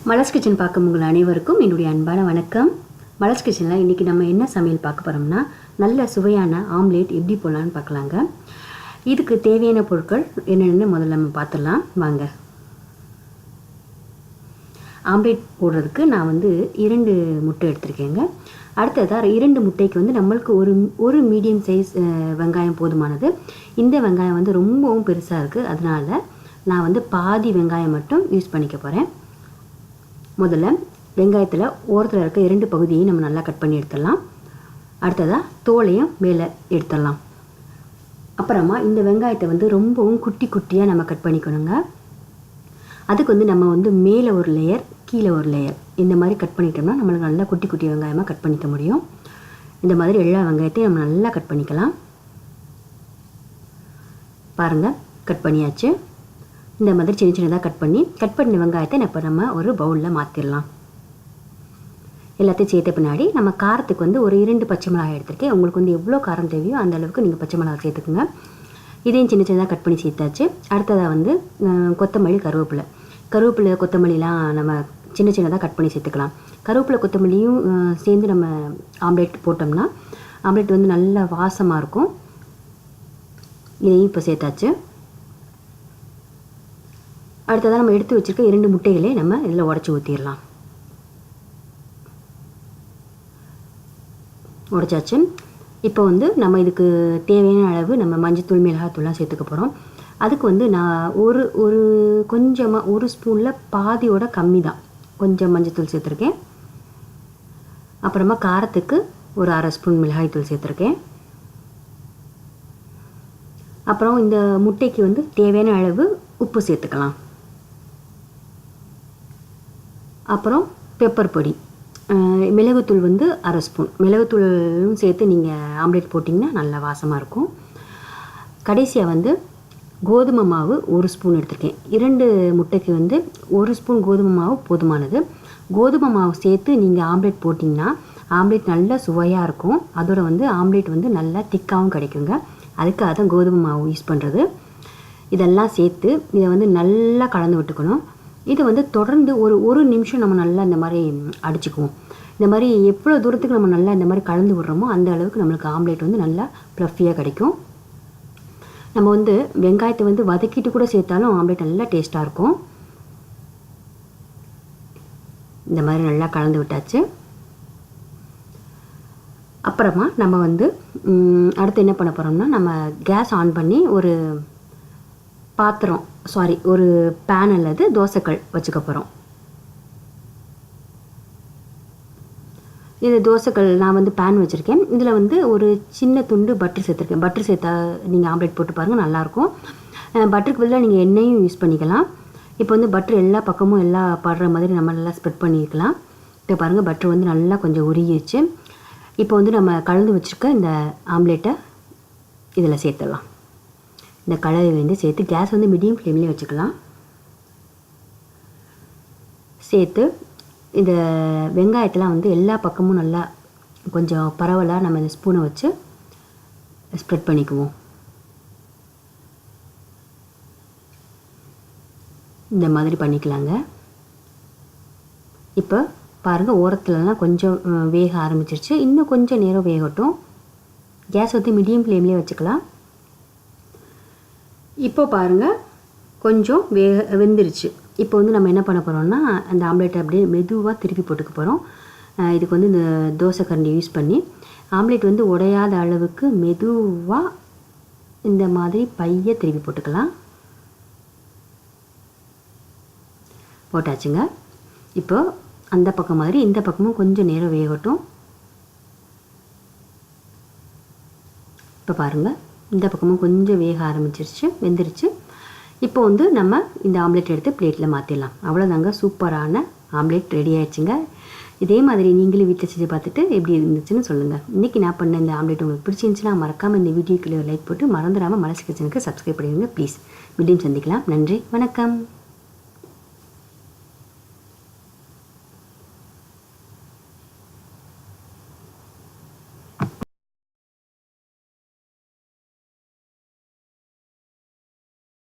Malar's kitchen பார்க்கும் உங்கள் அனைவருக்கும் என்னுடைய அன்பான வணக்கம். மலர்ஸ் கிச்சனில் இன்றைக்கி நம்ம என்ன சமையல் பார்க்க போகிறோம்னா, நல்ல சுவையான ஆம்லேட் எப்படி போடலான்னு பார்க்கலாங்க. இதுக்கு தேவையான பொருட்கள் என்னென்னு முதல்ல நம்ம பார்த்துடலாம் வாங்க. ஆம்லேட் போடுறதுக்கு நான் 2 முட்டை எடுத்திருக்கேங்க. அடுத்ததாக 2 முட்டைக்கு நம்மளுக்கு ஒரு மீடியம் சைஸ் வெங்காயம் போதுமானது. இந்த வெங்காயம் ரொம்பவும் பெருசாக இருக்குது, அதனால் நான் பாதி வெங்காயம் மட்டும் யூஸ் பண்ணிக்க போகிறேன். முதல்ல வெங்காயத்தில் ஓரத்தில் இருக்க 2 பகுதியையும் நம்ம நல்லா கட் பண்ணி எடுத்துடலாம். அடுத்ததாக தோலையும் மேலே எடுத்துடலாம். அப்புறமா இந்த வெங்காயத்தை ரொம்பவும் குட்டி குட்டியாக நம்ம கட் பண்ணிக்கணுங்க. அதுக்கு நம்ம மேலே ஒரு லேயர் கீழே ஒரு லேயர் இந்த மாதிரி கட் பண்ணிட்டோம்னா நம்மளுக்கு நல்லா குட்டி குட்டி வெங்காயமாக கட் பண்ணிக்க முடியும். இந்த மாதிரி எல்லா வெங்காயத்தையும் நம்ம நல்லா கட் பண்ணிக்கலாம். பாருங்கள், கட் பண்ணியாச்சு. இந்த மாதிரி சின்ன சின்னதாக கட் பண்ண வெங்காயத்தை இப்போ நம்ம ஒரு பவுலில் மாற்றிடலாம். எல்லாத்தையும் சேர்த்த பின்னாடி நம்ம காரத்துக்கு ஒரு 2 பச்சை மிளகாய் எடுத்துருக்கேன். உங்களுக்கு எவ்வளோ காரம் தேவையோ அந்த அளவுக்கு நீங்கள் பச்சை மிளகாய் சேர்த்துக்குங்க. இதையும் சின்ன சின்னதாக கட் பண்ணி சேர்த்தாச்சு. அடுத்ததாக கொத்தமல்லி, கருவேப்பிலை கொத்தமல்லிலாம் நம்ம சின்ன சின்னதாக கட் பண்ணி சேர்த்துக்கலாம். கருவேப்பிலை கொத்தமல்லியும் சேர்ந்து நம்ம ஆம்லேட் போட்டோம்னா ஆம்லேட் நல்லா வாசமாக இருக்கும். இதையும் இப்போ சேர்த்தாச்சு. அடுத்ததாக நம்ம எடுத்து வச்சுருக்க 2 முட்டைகளே நம்ம இதில் உடச்சி ஊற்றிடலாம். உடைச்சாச்சு. இப்போ நம்ம இதுக்கு தேவையான அளவு நம்ம மஞ்சத்தூள், மிளகாத்தூள்லாம் சேர்த்துக்க போகிறோம். அதுக்கு நான் ஒரு கொஞ்சமாக 1 ஸ்பூனில் பாதியோட கம்மி தான் கொஞ்சம் மஞ்சத்தூள் சேர்த்துருக்கேன். அப்புறமா காரத்துக்கு ஒரு 1/2 ஸ்பூன் மிளகாய்த்தூள் சேர்த்துருக்கேன். அப்புறம் இந்த முட்டைக்கு தேவையான அளவு உப்பு சேர்த்துக்கலாம். அப்புறம் பெப்பர் பொடி, மிளகுத்தூள் 1/2 ஸ்பூன் மிளகுத்தூளும் சேர்த்து நீங்கள் ஆம்லேட் போட்டிங்கன்னா நல்லா வாசமாக இருக்கும். கடைசியாக கோதுமை மாவு 1 ஸ்பூன் எடுத்திருக்கேன். 2 முட்டைக்கு 1 ஸ்பூன் கோதுமை மாவு போதுமானது. கோதுமை மாவு சேர்த்து நீங்கள் ஆம்லேட் போட்டிங்கன்னா ஆம்லேட் நல்லா சுவையாக இருக்கும். அதோட ஆம்லேட் நல்லா திக்காகவும் கிடைக்குங்க. அதுக்காக தான் கோதுமை மாவு யூஸ் பண்ணுறது. இதெல்லாம் சேர்த்து இதை நல்லா கலந்து விட்டுக்கணும். இது தொடர்ந்து ஒரு நிமிஷம் நம்ம நல்லா இந்த மாதிரி அடிச்சுக்குவோம். இந்த மாதிரி எவ்வளோ தூரத்துக்கு நம்ம நல்லா இந்த மாதிரி கலந்து விடுறோமோ அந்த அளவுக்கு நம்மளுக்கு ஆம்லேட் நல்லா ப்ளஃபியாக கிடைக்கும். நம்ம வெங்காயத்தை வதக்கிட்டு கூட சேர்த்தாலும் ஆம்லேட் நல்லா டேஸ்ட்டாக இருக்கும். இந்த மாதிரி நல்லா கலந்து விட்டாச்சு. அப்புறமா நம்ம அடுத்து என்ன பண்ண போகிறோம்னா, நம்ம கேஸ் ஆன் பண்ணி ஒரு ஒரு பேன் அல்லது தோசைக்கல் வச்சுக்க போகிறோம். இது தோசைக்கல் நான் பேன் வச்சுருக்கேன். இதில் ஒரு சின்ன துண்டு பட்டர் சேர்த்துருக்கேன். பட்டர் சேர்த்தா நீங்கள் ஆம்லேட் போட்டு பாருங்கள், நல்லாயிருக்கும். பட்டருக்கு பதிலாக நீங்கள் எண்ணெயும் யூஸ் பண்ணிக்கலாம். இப்போ பட்டர் எல்லா பக்கமும் படுற மாதிரி நம்ம நல்லா ஸ்ப்ரெட் பண்ணிக்கலாம். இப்போ பாருங்கள், பட்டர் நல்லா கொஞ்சம் உருகிடுச்சு. இப்போ நம்ம கலந்து வச்சுருக்க இந்த ஆம்லேட்டை இதில் சேர்த்துடலாம். இந்த கலரை சேர்த்து கேஸ் மீடியம் ஃப்ளேம்லேயே வச்சுக்கலாம். சேர்த்து இந்த வெங்காயத்தெலாம் எல்லா பக்கமும் நல்லா கொஞ்சம் பரவலாக நம்ம இந்த ஸ்பூனை வச்சு ஸ்ப்ரெட் பண்ணிக்குவோம். இந்த மாதிரி பண்ணிக்கலாங்க. இப்போ பாருங்கள், ஓரத்துலலாம் கொஞ்சம் வேக ஆரம்பிச்சிருச்சு. இன்னும் கொஞ்சம் நேரம் வேகட்டும். கேஸ் மீடியம் ஃப்ளேம்லேயே வச்சுக்கலாம். இப்போ பாருங்கள், கொஞ்சம் வெந்துருச்சு. இப்போ நம்ம என்ன பண்ண போகிறோம்னா, அந்த ஆம்லேட்டை அப்படியே மெதுவாக திருப்பி போட்டுக்க போகிறோம். இதுக்கு இந்த தோசை கரண்டி யூஸ் பண்ணி ஆம்லேட் உடையாத அளவுக்கு மெதுவாக இந்த மாதிரி பைய திருப்பி போட்டுக்கலாம். போட்டாச்சுங்க. இப்போ அந்த பக்கம் மாதிரி இந்த பக்கமும் கொஞ்சம் நேரம் வேகட்டும். இப்போ பாருங்கள், இந்த பக்கமும் கொஞ்சம் வேக ஆரம்பிச்சிருச்சு, வெந்துருச்சு. இப்போ நம்ம இந்த ஆம்லேட் எடுத்து பிளேட்டில் மாற்றிடலாம். அவ்வளோதாங்க, சூப்பரான ஆம்லேட் ரெடி ஆயிடுச்சுங்க. இதே மாதிரி நீங்களும் வீட்டில் செஞ்சு பார்த்துட்டு எப்படி இருந்துச்சுன்னு சொல்லுங்கள். இன்றைக்கி நான் பண்ண இந்த ஆம்லேட் உங்களுக்கு பிடிச்சிருந்துச்சுன்னா மறக்காமல் இந்த வீடியோக்குள்ளே லைக் போட்டு மறந்துடாமல் மலர்ஸ் கிச்சனுக்கு சப்ஸ்கிரைப் பண்ணிடுங்க ப்ளீஸ். மீண்டும் சந்திக்கலாம். நன்றி, வணக்கம்.